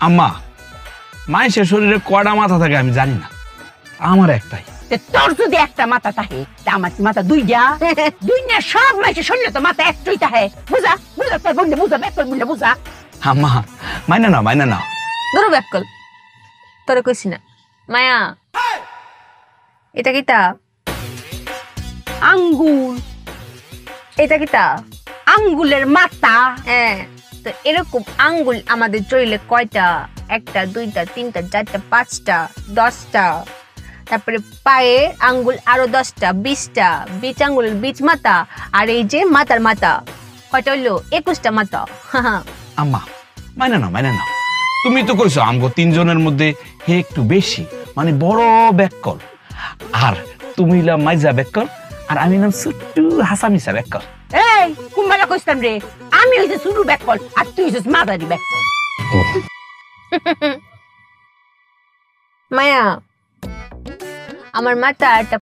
আম্মা মানুষের শরীরে কয়টা মাথা থাকে আমি জানি না, আমার একটাই। তোর যদি একটা মাথা থাকে আমার মাথা দুইটা দুই না, সব মানুষের শরীরে তো মাথা একটাই থাকে। বুঝা বুঝা তোর বন্ধু বুঝা ব্যাক বললে বুঝা। আম্মা মাইনা না, মাইনা না। ধরো ব্যাককল, তোরে কইছি না। মায়া, এটা কিতা? আঙ্গুল। এটা কিতা? আঙ্গুলের মাথা। হ্যাঁ, তো এরকম আঙ্গুল আমাদের শরীরে কয়টা? একটা, দুইটা, তিনটা, চারটা, পাঁচটা, 10টা। তারপরে পায়ে আঙ্গুল আরো 10টা, 20টা, বিচ আঙ্গুলের বিচ মাথা, আর এই যে মাথার মাথা কয়টা হইলো? 21টা মাথা। আম্মা মাইনা না, মাইনা না। তুমি তো কইছো আমগো তিনজনের মধ্যে হে একটু বেশি, মানে বড় ব্যাককল। আর তুমি হইলা মাইজা ব্যাককল, আর আমি নাম ছোট্টু হাসামিসা ব্যাককল। এই কুম্বালা কইতাম রে, আমি হইছে শুরু ব্যাক কল আর তুই হইছিস মাদারি ব্যাক কল। মায়া, আমার মাথা একটা